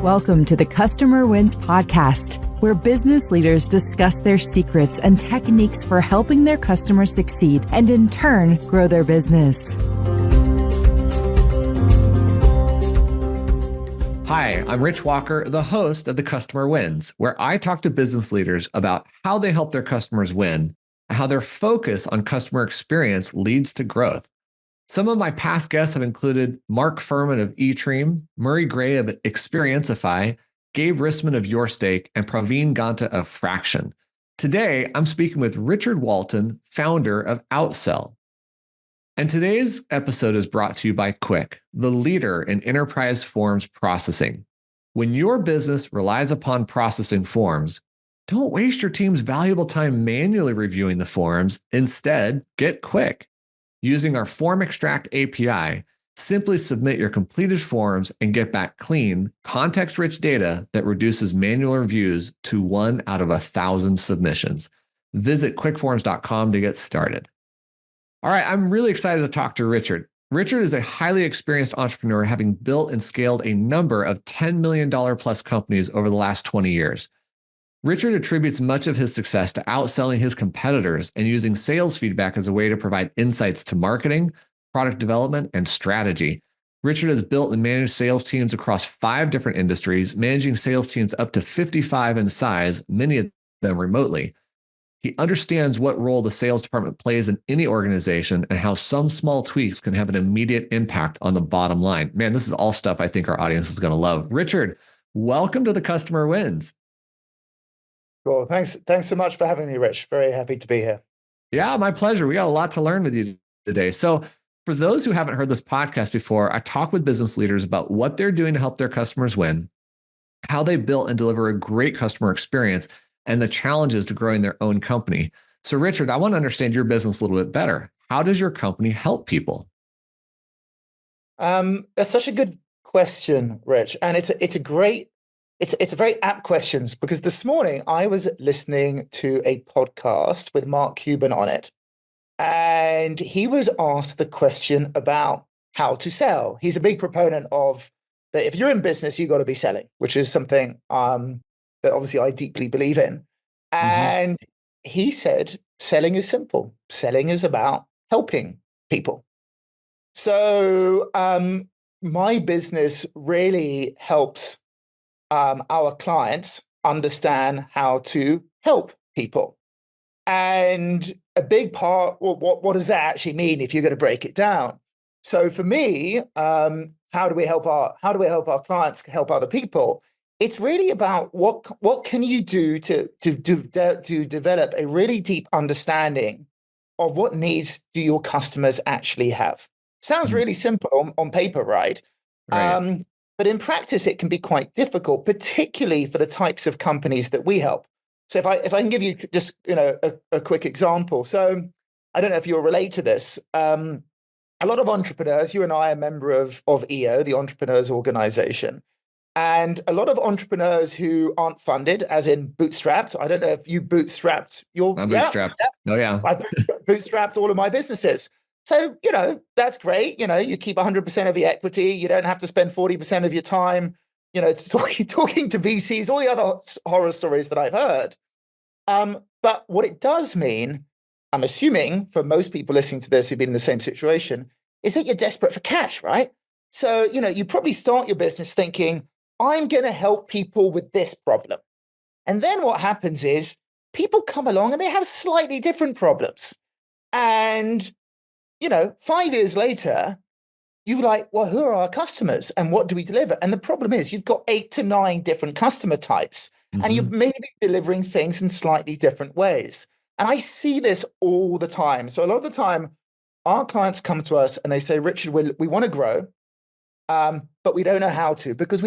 Welcome to the Customer Wins podcast, where business leaders discuss their secrets and techniques for helping their customers succeed and in turn grow their business. Hi, I'm Rich Walker, the host of the Customer Wins, where I talk to business leaders about how they help their customers win and how their focus on customer experience leads to growth. Some of my past guests have included Mark Furman of eTream, Murray Gray of Experienceify, Gabe Rissman of YourStake, and Praveen Ganta of Fraction. Today, I'm speaking with Richard Walton, founder of Outsell. And today's episode is brought to you by Quick, the leader in enterprise forms processing. When your business relies upon processing forms, don't waste your team's valuable time manually reviewing the forms. Instead, get Quick. Using our Form Extract API, simply submit your completed forms and get back clean, context-rich data that reduces manual reviews to 1 out of 1,000 submissions. Visit quickforms.com to get started. All right, I'm really excited to talk to Richard. Richard is a highly experienced entrepreneur, having built and scaled a number of $10 million plus companies over the last 20 years. Richard attributes much of his success to outselling his competitors and using sales feedback as a way to provide insights to marketing, product development, and strategy. Richard has built and managed sales teams across 5 different industries, managing sales teams up to 55 in size, many of them remotely. He understands what role the sales department plays in any organization and how some small tweaks can have an immediate impact on the bottom line. Man, this is all stuff I think our audience is going to love. Richard, welcome to the Customer Wins. Cool. Thanks so much for having me, Rich. Very happy to be here. Yeah, my pleasure. We got a lot to learn with you today. So for those who haven't heard this podcast before, I talk with business leaders about what they're doing to help their customers win, how they built and deliver a great customer experience, and the challenges to growing their own company. So Richard, I want to understand your business a little bit better. How does your company help people? That's such a good question, Rich. And it's a very apt question, because this morning I was listening to a podcast with Mark Cuban on it. And he was asked the question about how to sell. He's a big proponent of that if you're in business, you've got to be selling, which is something that obviously I deeply believe in. And he said, selling is simple. Selling is about helping people. So my business really helps our clients understand how to help people. And a big part, well, what does that actually mean if you're going to break it down? So for me, how do we help our clients help other people? It's really about what can you do to develop a really deep understanding of what needs do your customers actually have. Sounds really simple on paper, right? Right. But in practice, it can be quite difficult, particularly for the types of companies that we help. So if I can give you just a quick example. So I don't know if you'll relate to this. A lot of entrepreneurs, you and I are a member of EO, the Entrepreneurs Organization. And a lot of entrepreneurs who aren't funded, as in bootstrapped. I don't know if you bootstrapped your... I'm bootstrapped. Oh, yeah. I bootstrapped all of my businesses. So, that's great. You keep 100% of the equity. You don't have to spend 40% of your time, talking to VCs, all the other horror stories that I've heard. But what it does mean, I'm assuming for most people listening to this who've been in the same situation, is that you're desperate for cash, right? So, you probably start your business thinking, I'm going to help people with this problem. And then what happens is people come along and they have slightly different problems. And 5 years later, you're like, well, who are our customers and what do we deliver? And the problem is you've got 8 to 9 different customer types, and you're maybe delivering things in slightly different ways. And I see this all the time. So a lot of the time, our clients come to us and they say, Richard, we want to grow, but we don't know how to, because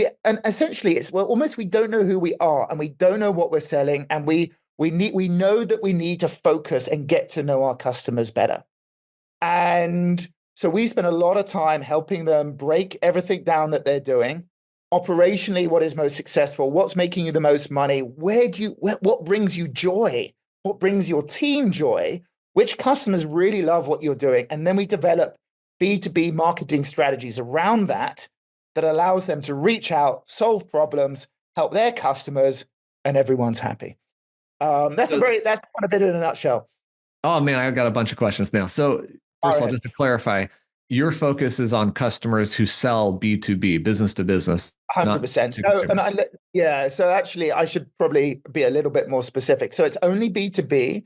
essentially it's almost we don't know who we are and we don't know what we're selling, and we know that we need to focus and get to know our customers better. And so we spend a lot of time helping them break everything down that they're doing. Operationally, what is most successful? What's making you the most money? What brings you joy? What brings your team joy? Which customers really love what you're doing? And then we develop B2B marketing strategies around that that allows them to reach out, solve problems, help their customers, and everyone's happy. That's kind of it in a nutshell. Oh man, I've got a bunch of questions now. So first of all, just to clarify, your focus is on customers who sell B2B, business to business, 100%. So actually, I should probably be a little bit more specific. So it's only B2B,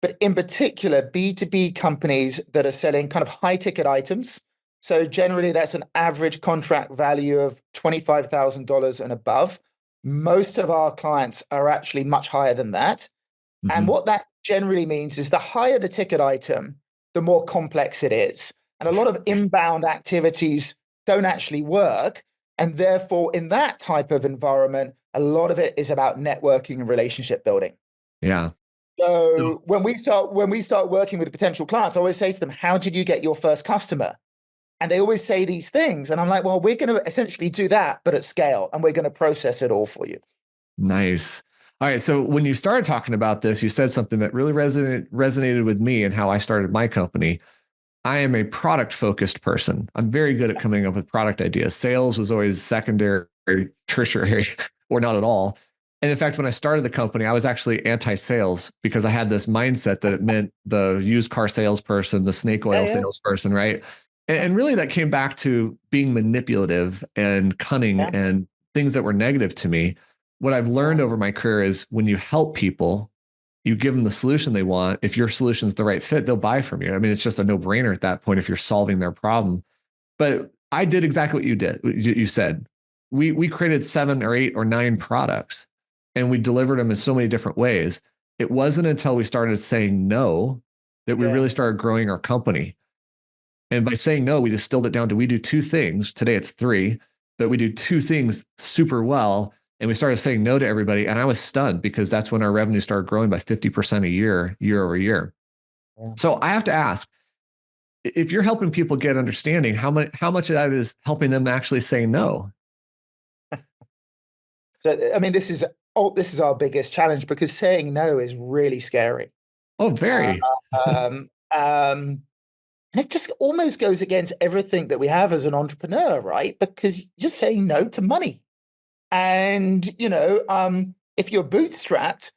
but in particular, B2B companies that are selling kind of high ticket items. So generally, that's an average contract value of $25,000 and above. Most of our clients are actually much higher than that. Mm-hmm. And what that generally means is the higher the ticket item, the more complex it is. And a lot of inbound activities don't actually work. And therefore, in that type of environment, a lot of it is about networking and relationship building. Yeah. So when we start working with potential clients, I always say to them, how did you get your first customer? And they always say these things. And I'm like, well, we're going to essentially do that, but at scale, and we're going to process it all for you. Nice. All right. So when you started talking about this, you said something that really resonated with me and how I started my company. I am a product focused person. I'm very good at coming up with product ideas. Sales was always secondary, tertiary, or not at all. And in fact, when I started the company, I was actually anti-sales because I had this mindset that it meant the used car salesperson, the snake oil salesperson, right? And really that came back to being manipulative and cunning and things that were negative to me. What I've learned over my career is when you help people, you give them the solution they want. If your solution is the right fit, they'll buy from you. I mean, it's just a no-brainer at that point if you're solving their problem. But I did exactly what you did. You said we created 7 or 8 or 9 products, and we delivered them in so many different ways. It wasn't until we started saying no that we really started growing our company. And by saying no, we distilled it down to we do 2 things. Today it's 3, but we do 2 things super well. And we started saying no to everybody. And I was stunned because that's when our revenue started growing by 50% a year, year over year. Yeah. So I have to ask, if you're helping people get understanding, how much of that is helping them actually say no? So, I mean, this is our biggest challenge because saying no is really scary. Oh, very. And it just almost goes against everything that we have as an entrepreneur, right? Because you're saying no to money. And, if you're bootstrapped,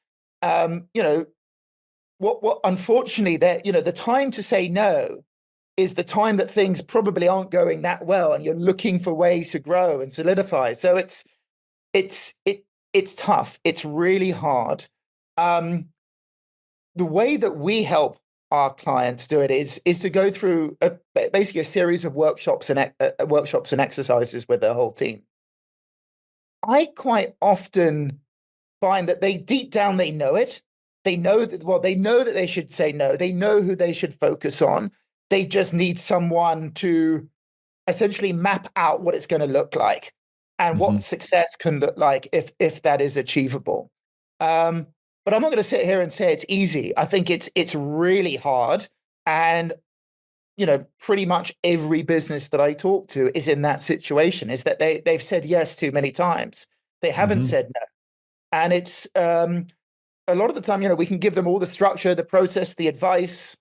what unfortunately that, the time to say no is the time that things probably aren't going that well and you're looking for ways to grow and solidify. So it's tough. It's really hard. The way that we help our clients do it is to go through basically a series of workshops and exercises with their whole team. I quite often find that deep down they know it. They know that they should say no. They know who they should focus on. They just need someone to essentially map out what it's going to look like and what success can look like if that is achievable. But I'm not going to sit here and say it's easy. I think it's really hard. And pretty much every business that I talk to is in that situation, is that they've said yes too many times. They haven't said no. And it's a lot of the time, we can give them all the structure, the process, the advice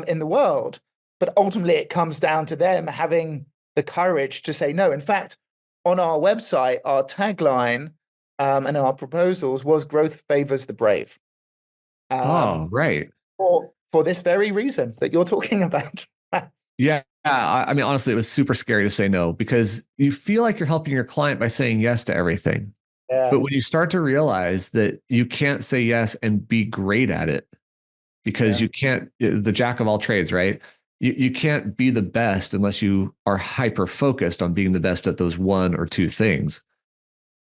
in the world, but ultimately it comes down to them having the courage to say no. In fact, on our website, our tagline and our proposals was growth favors the brave. Right. For this very reason that you're talking about. Yeah. I mean, honestly, it was super scary to say no because you feel like you're helping your client by saying yes to everything. Yeah. But when you start to realize that you can't say yes and be great at it because you can't, the jack of all trades, right? You can't be the best unless you are hyper focused on being the best at those 1 or 2 things.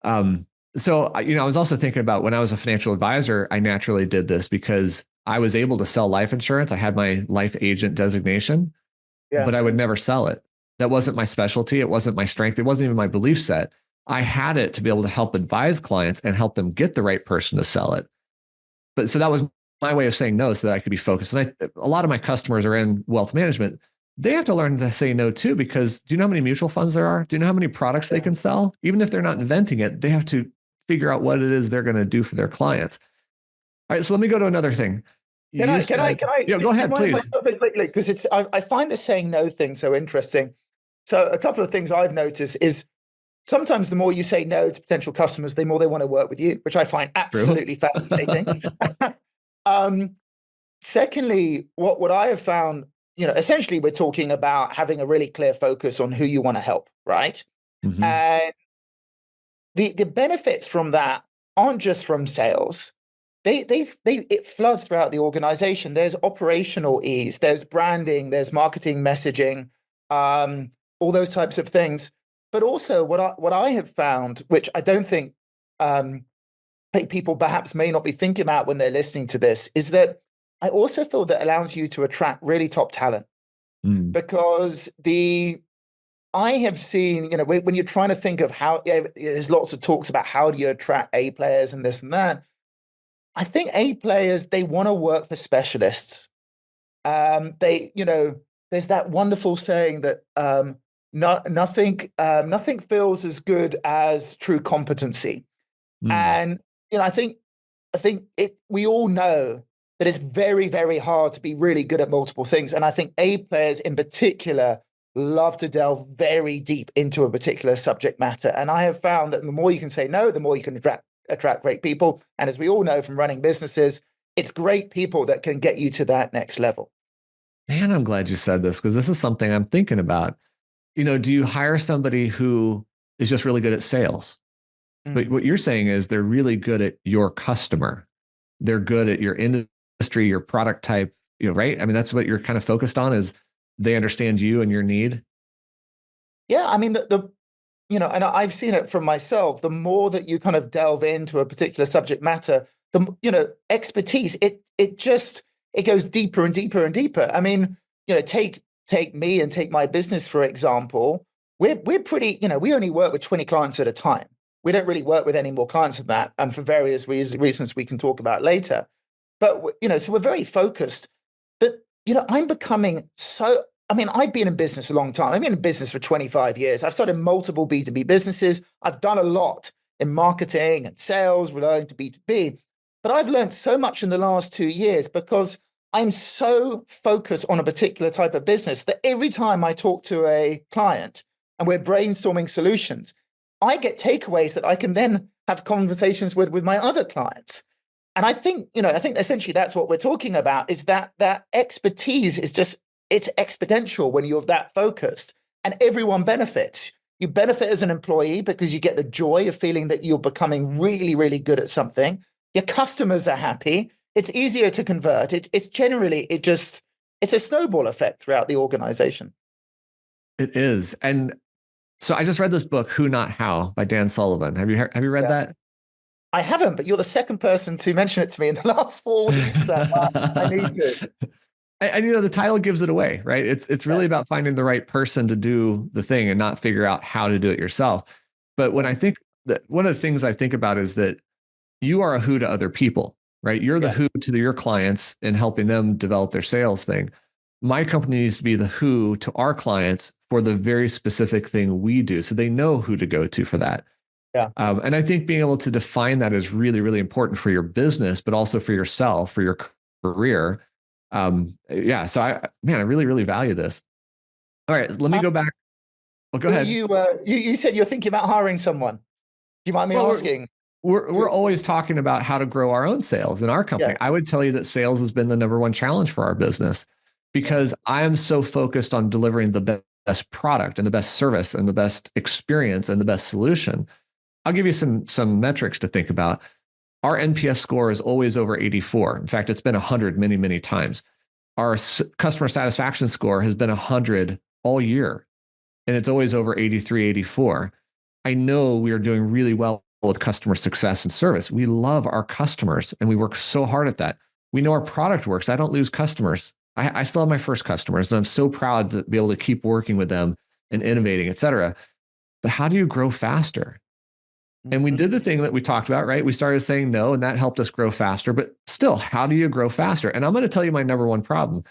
So, I was also thinking about when I was a financial advisor, I naturally did this because I was able to sell life insurance. I had my life agent designation, but I would never sell it. That wasn't my specialty. It wasn't my strength. It wasn't even my belief set. I had it to be able to help advise clients and help them get the right person to sell it. But so that was my way of saying no so that I could be focused. And a lot of my customers are in wealth management. They have to learn to say no too, because do you know how many mutual funds there are? Do you know how many products they can sell? Even if they're not inventing it, they have to figure out what it is they're going to do for their clients. All right, so let me go to another thing. Can I? Yeah, go ahead, please. Because I find the saying no thing so interesting. So a couple of things I've noticed is sometimes the more you say no to potential customers, the more they want to work with you, which I find absolutely fascinating. Secondly, what I have found, essentially we're talking about having a really clear focus on who you want to help, right? Mm-hmm. And the benefits from that aren't just from sales. It floods throughout the organization. There's operational ease, there's branding, there's marketing messaging, all those types of things. But also what I have found, which I don't think people perhaps may not be thinking about when they're listening to this, is that I also feel that allows you to attract really top talent. Because I have seen, when you're trying to think of how, there's lots of talks about how do you attract A players and this and that. I think A players, they want to work for specialists. There's that wonderful saying that nothing feels as good as true competency. And I think we all know that it's very, very hard to be really good at multiple things. And I think A players in particular love to delve very deep into a particular subject matter. And I have found that the more you can say no, the more you can attract great people. And as we all know from running businesses, it's great people that can get you to that next level. Man, I'm glad you said this, because this is something I'm thinking about. Do you hire somebody who is just really good at sales? But what you're saying is they're really good at your customer. They're good at your industry, your product type, right? I mean, that's what you're kind of focused on, is they understand you and your need. Yeah. I mean, and I've seen it from myself. The more that you kind of delve into a particular subject matter, the, expertise, it goes deeper and deeper and deeper. I mean, take me and take my business, for example. We're pretty, we only work with 20 clients at a time. We don't really work with any more clients than that, and for various reasons we can talk about later. But, so we're very focused. But, I'm becoming so, I've been in business a long time. I've been in business for 25 years. I've started multiple B2B businesses. I've done a lot in marketing and sales relating to B2B. But I've learned so much in the last 2 years because I'm so focused on a particular type of business that every time I talk to a client and we're brainstorming solutions, I get takeaways that I can then have conversations with my other clients. And I think essentially that's what we're talking about, is that expertise is just, it's exponential when you're that focused, and everyone benefits. You benefit as an employee because you get the joy of feeling that you're becoming really, really good at something. Your customers are happy. It's easier to convert. It's a snowball effect throughout the organization. It is. And so I just read this book, Who Not How, by Dan Sullivan. Have you read that? I haven't, but you're the second person to mention it to me in the last 4 weeks. So I need to. And the title gives it away, right? It's really about finding the right person to do the thing and not figure out how to do it yourself. But when I think that, one of the things I think about is that you are a who to other people, right? You're the who to your clients and helping them develop their sales thing. My company needs to be the who to our clients for the very specific thing we do, so they know who to go to for that. Yeah. And I think being able to define that is really, really important for your business, but also for yourself, for your career. So I really, really value this. All right, let me go back. Well, go ahead. You said you're thinking about hiring someone. Do you mind me asking? We're always talking about how to grow our own sales in our company. I would tell you that sales has been the number one challenge for our business, because I am so focused on delivering the best product and the best service and the best experience and the best solution. I'll give you some metrics to think about. Our NPS score is always over 84. In fact, it's been 100 many, many times. Our customer satisfaction score has been 100 all year, and it's always over 83, 84. I know we are doing really well with customer success and service. We love our customers, and we work so hard at that. We know our product works. I don't lose customers. I still have my first customers, and I'm so proud to be able to keep working with them and innovating, et cetera. But how do you grow faster? And we did the thing that we talked about, right? We started saying no, and that helped us grow faster. But still, how do you grow faster? And I'm going to tell you my number one problem.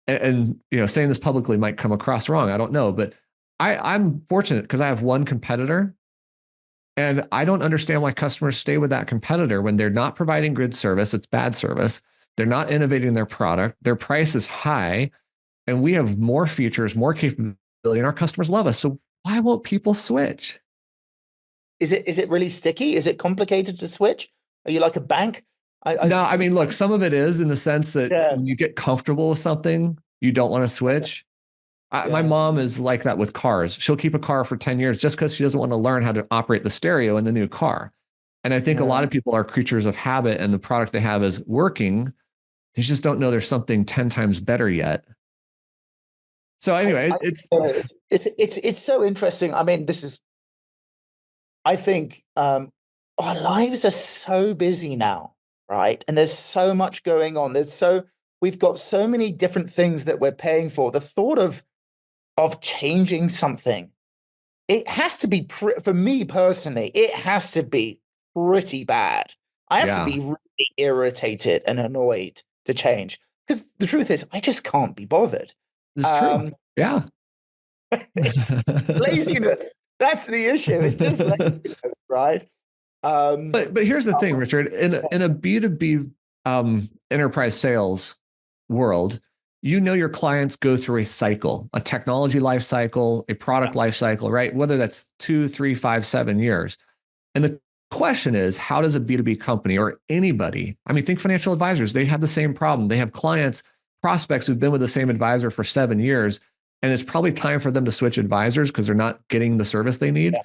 And saying this publicly might come across wrong. I don't know, but I'm fortunate because I have one competitor, and I don't understand why customers stay with that competitor when they're not providing good service. It's bad service. They're not innovating their product. Their price is high, and we have more features, more capability, and our customers love us. So why won't people switch? Is it really sticky? Is it complicated to switch? Are you like a bank? No, I mean, look, some of it is in the sense that Yeah, when you get comfortable with something, you don't want to switch. My yeah, mom is like that with cars. She'll keep a car for 10 years just because she doesn't want to learn how to operate the stereo in the new car. And I think a lot yeah. of people are creatures of habit, and the product they have is working. They just don't know there's something 10 times better yet. So anyway, it's It's so interesting. I mean, I think our lives are so busy now, right? And there's so much going on. We've got so many different things that we're paying for. The thought of changing something, it has to be for me personally, it has to be pretty bad. I have to yeah, be really irritated and annoyed to change, because the truth is I just can't be bothered. it's true. Um, Yeah. it's laziness. That's the issue. It's just laziness, right? But here's the thing, Richard. In a B2B enterprise sales world, you know your clients go through a cycle, a technology life cycle, a product life cycle, right? Whether that's 2, 3, 5, 7 years. And the question is, how does a B2B company or anybody, I mean, think financial advisors, they have the same problem. They have clients, prospects who've been with the same advisor for 7 years, and it's probably time for them to switch advisors because they're not getting the service they need,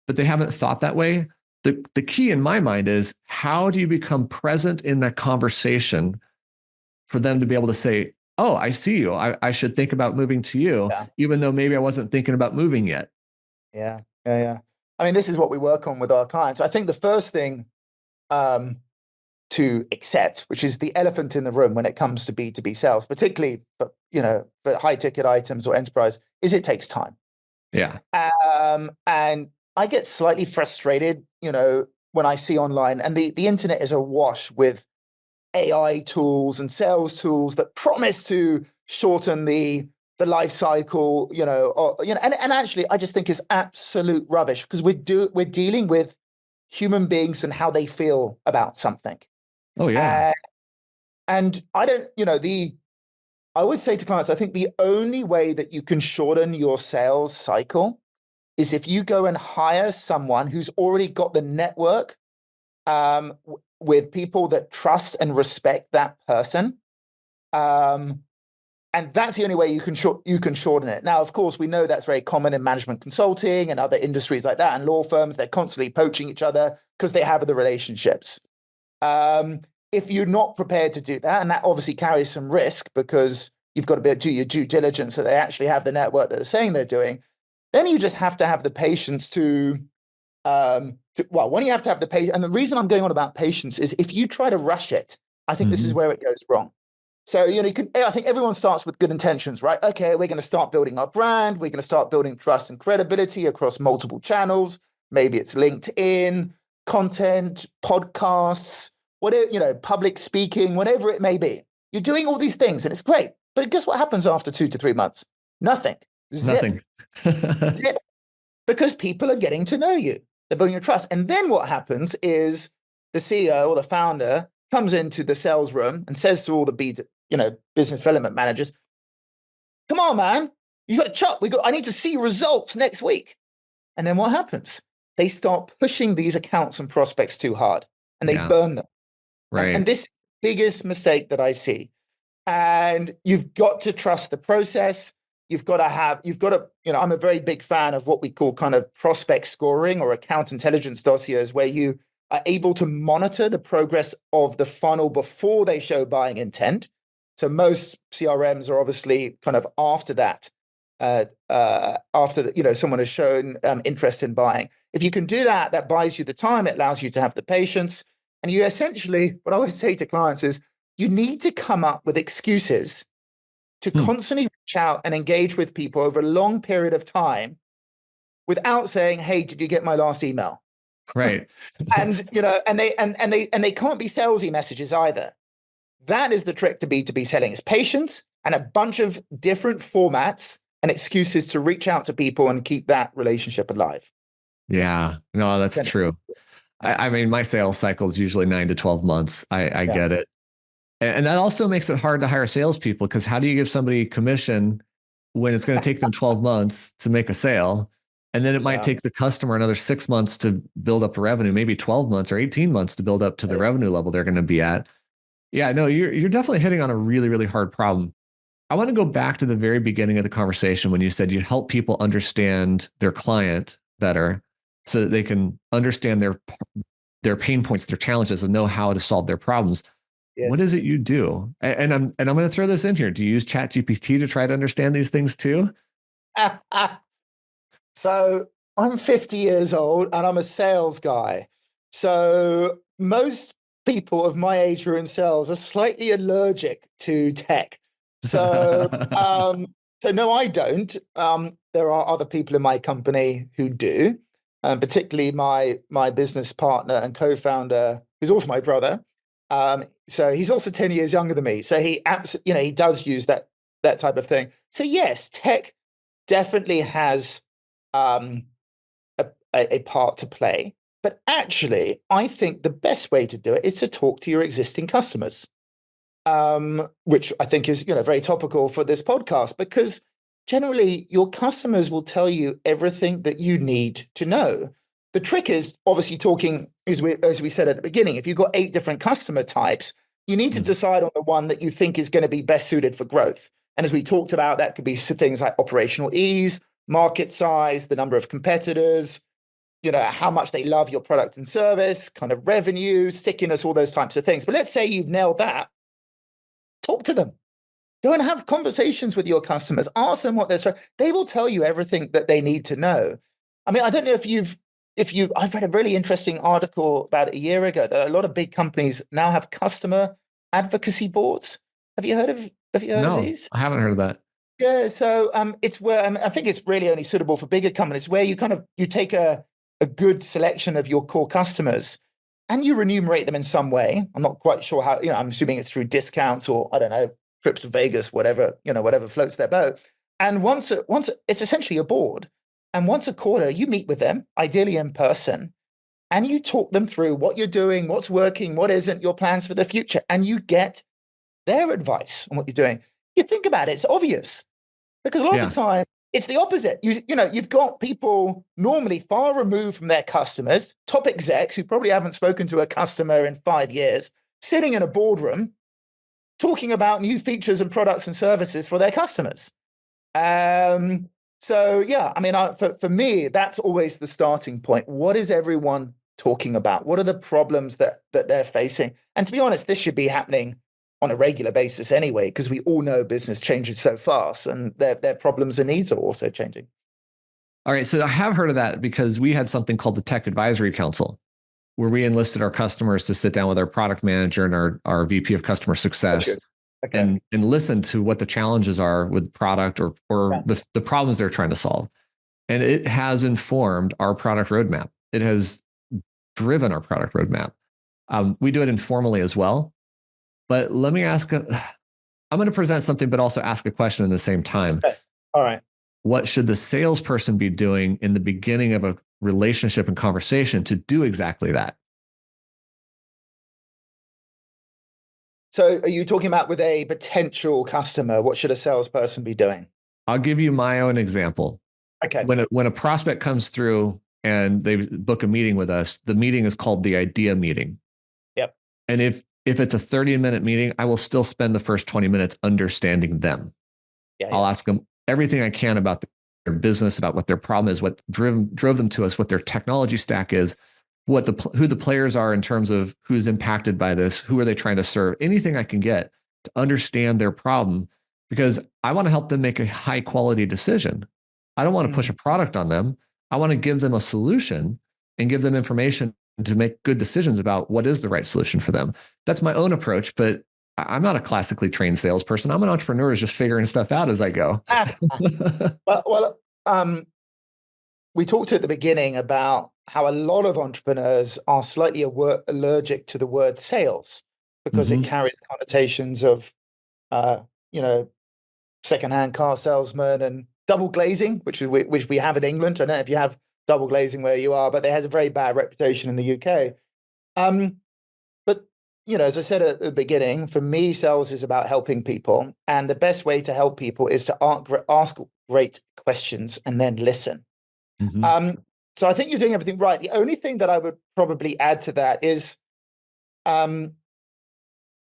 but they haven't thought that way. The key in my mind is, how do you become present in that conversation for them to be able to say, oh, I see you. I should think about moving to you, Yeah, even though maybe I wasn't thinking about moving yet. yeah, yeah, yeah. I mean, this is what we work on with our clients. I think the first thing um, to accept, which is the elephant in the room when it comes to B2B sales, particularly for high ticket items or enterprise, is it takes time. Yeah. And I get slightly frustrated, when I see online, and the internet is awash with AI tools and sales tools that promise to shorten the life cycle, and actually I just think is absolute rubbish, because we're dealing with human beings and how they feel about something. Oh, yeah. Uh, and I don't, I always say to clients, I think the only way that you can shorten your sales cycle is if you go and hire someone who's already got the network with people that trust and respect that person. And that's the only way you can shorten it. Now, of course, we know that's very common in management consulting and other industries like that, and law firms. They're constantly poaching each other because they have the relationships. If you're not prepared to do that, and that obviously carries some risk because you've got to do your due diligence so they actually have the network that they're saying they're doing, then you just have to have the patience when you have to have the patience. And the reason I'm going on about patience is, if you try to rush it, I think this is where it goes wrong. So, I think everyone starts with good intentions, right? Okay, we're going to start building our brand. We're going to start building trust and credibility across multiple channels. Maybe it's LinkedIn, content, podcasts, whatever, public speaking, whatever it may be. You're doing all these things and it's great. But guess what happens after 2 to 3 months? Nothing. Zip. Nothing. Zip. Because people are getting to know you. They're building your trust. And then what happens is the CEO or the founder comes into the sales room and says to all the business development managers, come on, man, you got to chop. I need to see results next week. And then what happens? They start pushing these accounts and prospects too hard, and they burn them. Right. And this is the biggest mistake that I see. And you've got to trust the process. I'm a very big fan of what we call kind of prospect scoring or account intelligence dossiers, where you are able to monitor the progress of the funnel before they show buying intent. So most CRMs are obviously kind of after that, someone has shown interest in buying. If you can do that, that buys you the time. It allows you to have the patience. And you essentially, what I always say to clients is, you need to come up with excuses to constantly reach out and engage with people over a long period of time without saying, hey, did you get my last email? Right. And they can't be salesy messages either. That is the trick to B2B selling, is patience and a bunch of different formats and excuses to reach out to people and keep that relationship alive. Yeah, no, that's true. I mean, my sales cycle is usually 9 to 12 months. I get it. And that also makes it hard to hire salespeople, because how do you give somebody commission when it's going to take them 12 months to make a sale? And then it might take the customer another 6 months to build up the revenue, maybe 12 months or 18 months to build up to the revenue level they're going to be at. Yeah, no, you're definitely hitting on a really, really hard problem. I want to go back to the very beginning of the conversation when you said you help people understand their client better so that they can understand their pain points, their challenges, and know how to solve their problems. Yes. What is it you do? And I'm going to throw this in here. Do you use ChatGPT to try to understand these things too? So I'm 50 years old and I'm a sales guy. So most people of my age who are in sales are slightly allergic to tech. So, so no, I don't. There are other people in my company who do, particularly my business partner and co-founder, who's also my brother. So he's also 10 years younger than me. So he absolutely, he does use that type of thing. So yes, tech definitely has a part to play. But actually, I think the best way to do it is to talk to your existing customers, which I think is very topical for this podcast, because generally your customers will tell you everything that you need to know. The trick is obviously talking, as we said at the beginning, if you've got 8 different customer types, you need to decide on the one that you think is going to be best suited for growth. And as we talked about, that could be things like operational ease, market size, the number of competitors, how much they love your product and service, kind of revenue, stickiness, all those types of things. But let's say you've nailed that. Talk to them. Go and have conversations with your customers. Ask them what they're. They will tell you everything that they need to know. I mean, I don't know if I've read a really interesting article about a year ago that a lot of big companies now have customer advocacy boards. Have you heard of these? I haven't heard of that. Yeah, so it's where I think it's really only suitable for bigger companies, where you take a good selection of your core customers and you remunerate them in some way. I'm not quite sure how. I'm assuming it's through discounts or I don't know, trips to Vegas, whatever floats their boat. And once it's essentially a board, and once a quarter you meet with them, ideally in person, and you talk them through what you're doing, what's working, what isn't, your plans for the future, and you get their advice on what you're doing. You think about it, it's obvious, because a lot of the time it's the opposite. You've got people normally far removed from their customers, top execs who probably haven't spoken to a customer in 5 years, sitting in a boardroom talking about new features and products and services for their customers. So yeah, I mean, for me, that's always the starting point. What is everyone talking about? What are the problems that they're facing? And to be honest, this should be happening on a regular basis anyway, because we all know business changes so fast and their problems and needs are also changing. All right. So I have heard of that because we had something called the Tech Advisory Council, where we enlisted our customers to sit down with our product manager and our VP of customer success and listen to what the challenges are with product or the problems they're trying to solve. And it has informed our product roadmap. It has driven our product roadmap. We do it informally as well. But let me ask, I'm going to present something, but also ask a question in the same time. Okay. All right. What should the salesperson be doing in the beginning of a relationship and conversation to do exactly that? So are you talking about with a potential customer? What should a salesperson be doing? I'll give you my own example. Okay. When a prospect comes through and they book a meeting with us, the meeting is called the idea meeting. Yep. And if it's a 30-minute meeting, I will still spend the first 20 minutes understanding them. I'll ask them everything I can about their business, about what their problem is, what drove them to us, what their technology stack is, who the players are in terms of who's impacted by this, who are they trying to serve, anything I can get to understand their problem, because I want to help them make a high quality decision. I don't want to push a product on them. I want to give them a solution and give them information to make good decisions about what is the right solution for them. That's my own approach, but I'm not a classically trained salesperson. I'm an entrepreneur who's just figuring stuff out as I go. We talked at the beginning about how a lot of entrepreneurs are slightly allergic to the word sales because it carries connotations of, secondhand car salesman and double glazing, which we have in England. I don't know if you have double glazing where you are, but it has a very bad reputation in the UK. But as I said at the beginning, for me, sales is about helping people, and the best way to help people is to ask great questions and then listen. Mhm. So I think you're doing everything right. The only thing that I would probably add to that is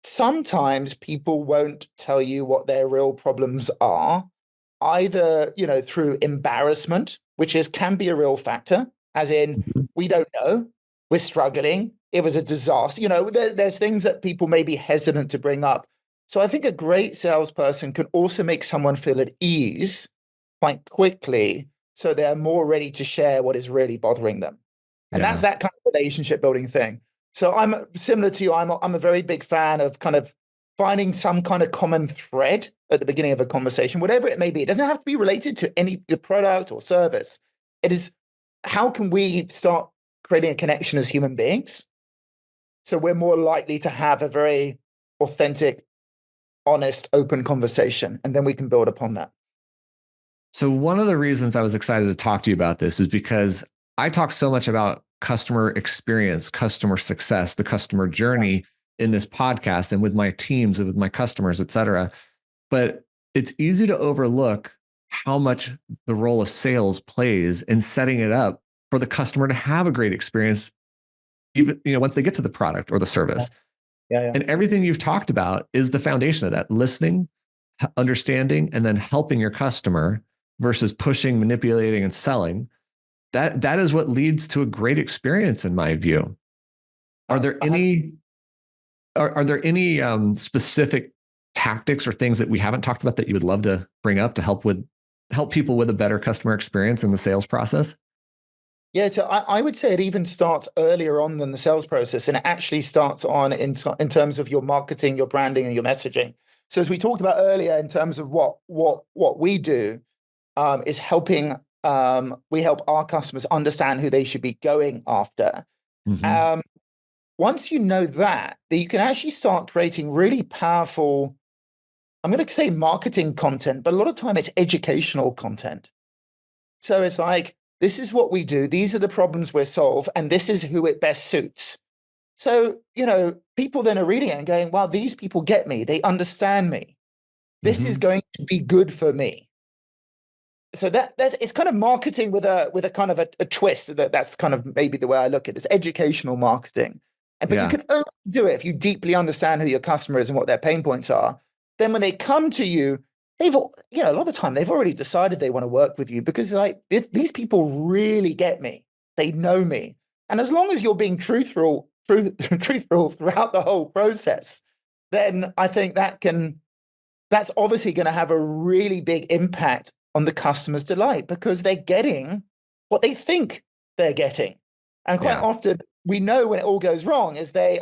sometimes people won't tell you what their real problems are, either, through embarrassment, which can be a real factor, as in, Mhm. we don't know, we're struggling, it was a disaster. There's things that people may be hesitant to bring up. So I think a great salesperson can also make someone feel at ease quite quickly, so they're more ready to share what is really bothering them. And that's Yeah. that kind of relationship building thing. So I'm similar to you. I'm a very big fan of kind of finding some kind of common thread at the beginning of a conversation, whatever it may be. It doesn't have to be related to the product or service. It is, how can we start creating a connection as human beings? So we're more likely to have a very authentic, honest, open conversation, and then we can build upon that. So one of the reasons I was excited to talk to you about this is because I talk so much about customer experience, customer success, the customer journey in this podcast and with my teams and with my customers, et cetera. But it's easy to overlook how much the role of sales plays in setting it up for the customer to have a great experience, even once they get to the product or the service. Yeah. And everything you've talked about is the foundation of that: listening, understanding, and then helping your customer versus pushing, manipulating, and selling. That is what leads to a great experience, in my view. Are there any specific tactics or things that we haven't talked about that you would love to bring up to help people with a better customer experience in the sales process? Yeah, so I would say it even starts earlier on than the sales process, and it actually starts on in terms of your marketing, your branding, and your messaging. So as we talked about earlier, in terms of what we do, is helping. We help our customers understand who they should be going after. Mm-hmm. Once you know that you can actually start creating really powerful, I'm going to say marketing content, but a lot of time it's educational content. So it's like, this is what we do, these are the problems we solve, and this is who it best suits. So, people then are reading it and going, wow, these people get me, they understand me. This is Mm-hmm. going to be good for me. So that's it's kind of marketing with a kind of a twist. That's kind of maybe the way I look at it. It's educational marketing. But you Yeah. can only do it if you deeply understand who your customer is and what their pain points are. Then when they come to you, a lot of the time they've already decided they want to work with you, because like, these people really get me. They know me. And as long as you're being truthful throughout the whole process, then I think that's obviously going to have a really big impact on the customer's delight, because they're getting what they think they're getting. And quite Yeah. often we know when it all goes wrong is they're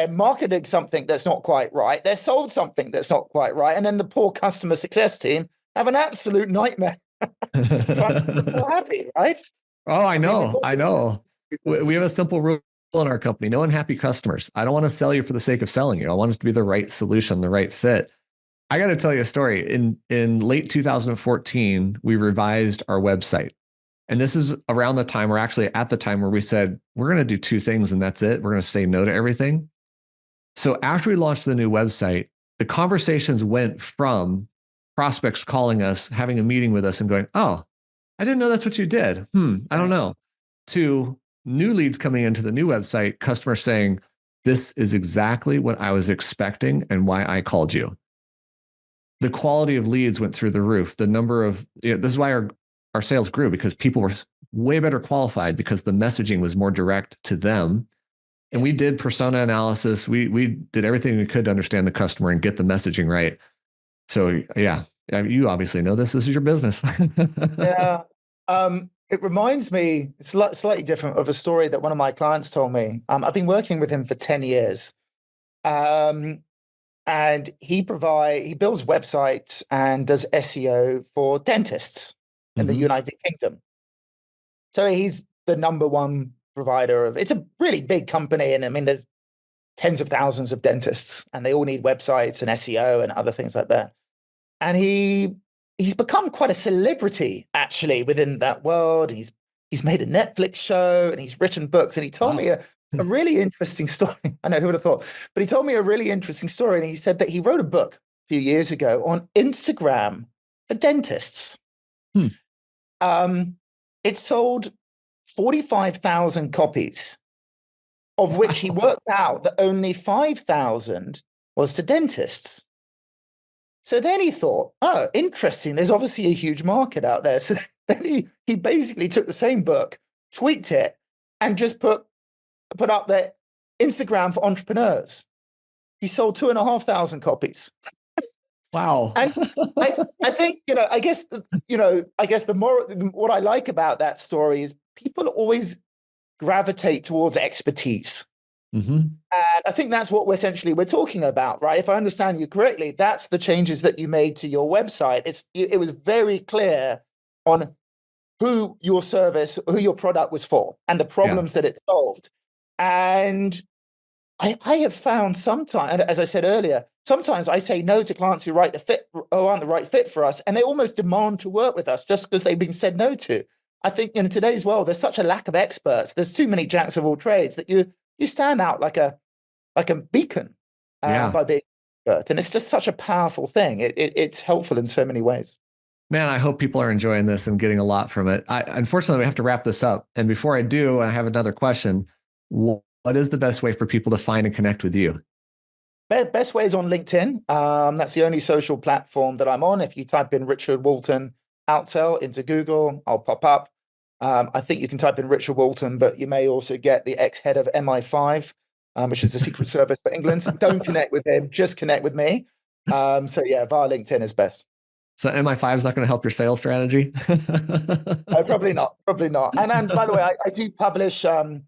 marketing something that's not quite right. They're sold something that's not quite right. And then the poor customer success team have an absolute nightmare trying to make people happy, right? Oh, I I mean, know. I know. We have a simple rule in our company: no unhappy customers. I don't want to sell you for the sake of selling you. I want it to be the right solution, the right fit. I got to tell you a story. In late 2014, we revised our website. And this is around the time, or actually at the time, where we said, we're going to do two things and that's it. We're going to say no to everything. So after we launched the new website, the conversations went from prospects calling us, having a meeting with us and going, oh, I didn't know that's what you did. I don't know. To new leads coming into the new website, customers saying, this is exactly what I was expecting and why I called you. The quality of leads went through the roof. The number of, this is why our sales grew, because people were way better qualified because the messaging was more direct to them. And we did persona analysis. We did everything we could to understand the customer and get the messaging right. So yeah, you obviously know this. This is your business. Yeah. It reminds me, it's slightly different, of a story that one of my clients told me. I've been working with him for 10 years. And he builds websites and does SEO for dentists in the Mm-hmm. United Kingdom. So he's the number one provider it's a really big company. And I mean, there's tens of thousands of dentists and they all need websites and SEO and other things like that. And he's become quite a celebrity actually within that world. He's made a Netflix show and he's written books. And he told me a really interesting story. I know, who would have thought? But he told me a really interesting story. And he said that he wrote a book a few years ago on Instagram for dentists. Hmm. it sold 45,000 copies, of which he worked out that only 5,000 was to dentists. So then he thought, oh, interesting. There's obviously a huge market out there. So then he basically took the same book, tweaked it, and just put up their Instagram for entrepreneurs. He sold 2,500 copies. Wow. And I think, I guess what I like about that story is people always gravitate towards expertise. Mm-hmm. And I think that's what we're talking about, right? If I understand you correctly, that's the changes that you made to your website. It was very clear on who your service, who your product was for, and the problems that it solved. And I have found sometimes, as I said earlier, sometimes I say no to clients who aren't the right fit for us, and they almost demand to work with us just because they've been said no to. I think in today's world, there's such a lack of experts. There's too many jacks of all trades that you stand out like a beacon by being an expert. And it's just such a powerful thing. It's helpful in so many ways. Man, I hope people are enjoying this and getting a lot from it. Unfortunately, we have to wrap this up. And before I do, I have another question. What is the best way for people to find and connect with you? Best way is on LinkedIn. That's the only social platform that I'm on. If you type in Richard Walton Outsell into Google, I'll pop up. I think you can type in Richard Walton, but you may also get the ex-head of MI5, which is the Secret Service for England. Don't connect with him, just connect with me. Via LinkedIn is best. So MI5 is not going to help your sales strategy? No, probably not. And by the way, I do publish. I'm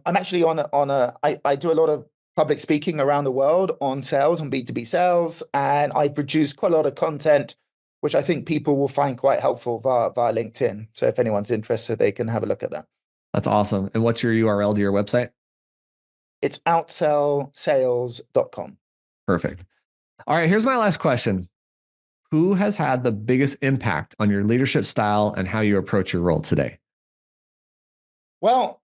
actually I do a lot of public speaking around the world on sales, on B2B sales, and I produce quite a lot of content, which I think people will find quite helpful via LinkedIn. So if anyone's interested, they can have a look at that. That's awesome. And what's your URL to your website? It's outsellsales.com. Perfect. All right, here's my last question. Who has had the biggest impact on your leadership style and how you approach your role today? Well,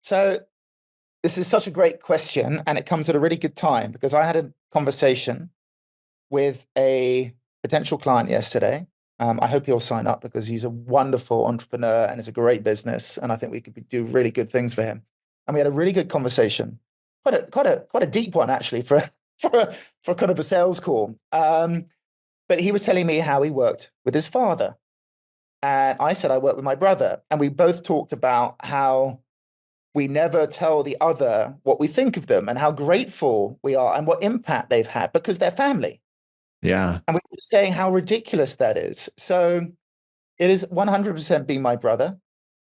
so this is such a great question, and it comes at a really good time because I had a conversation with a potential client yesterday. I hope he'll sign up because he's a wonderful entrepreneur and it's a great business, and I think we could do really good things for him. And we had a really good conversation, quite a deep one actually for kind of a sales call. But he was telling me how he worked with his father, and I said I work with my brother, and we both talked about how we never tell the other what we think of them and how grateful we are and what impact they've had because they're family. Yeah. And we were saying how ridiculous that is. So it is 100% being my brother,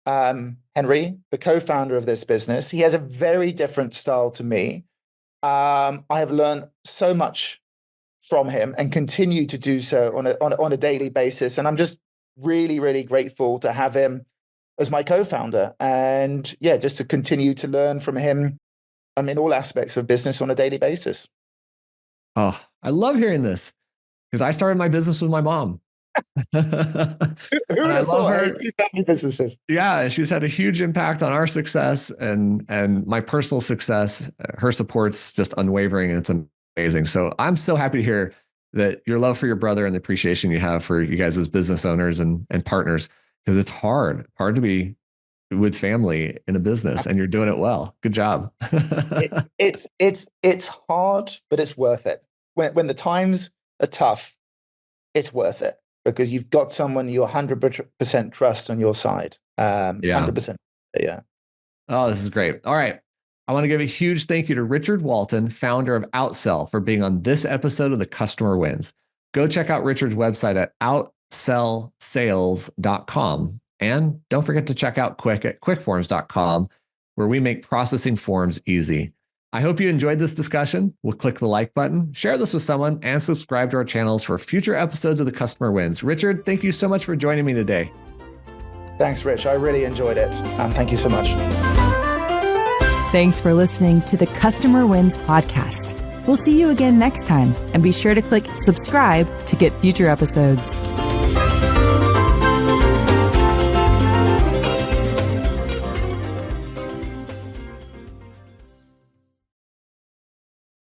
Henry, the co-founder of this business. He has a very different style to me. I have learned so much from him and continue to do so on a daily basis. And I'm just really, really grateful to have him as my co-founder, and just to continue to learn from him in all aspects of business on a daily basis. Oh, I love hearing this because I started my business with my mom. Who would have thought? Her two family businesses. Yeah, she's had a huge impact on our success and my personal success. Her support's just unwavering, and it's amazing. So I'm so happy to hear that your love for your brother and the appreciation you have for you guys as business owners and partners. Because it's hard to be with family in a business, and you're doing it well. Good job. It's hard, but it's worth it. When the times are tough, it's worth it because you've got someone you 100% trust on your side. 100%. Yeah. Oh, this is great. All right. I want to give a huge thank you to Richard Walton, founder of Outsell, for being on this episode of The Customer Wins. Go check out Richard's website at outsellsales.com. And don't forget to check out Quick at quickforms.com, where we make processing forms easy. I hope you enjoyed this discussion. We'll click the like button, share this with someone, and subscribe to our channels for future episodes of The Customer Wins. Richard, thank you so much for joining me today. Thanks, Rich. I really enjoyed it. Thank you so much. Thanks for listening to the Customer Wins podcast. We'll see you again next time, and be sure to click subscribe to get future episodes.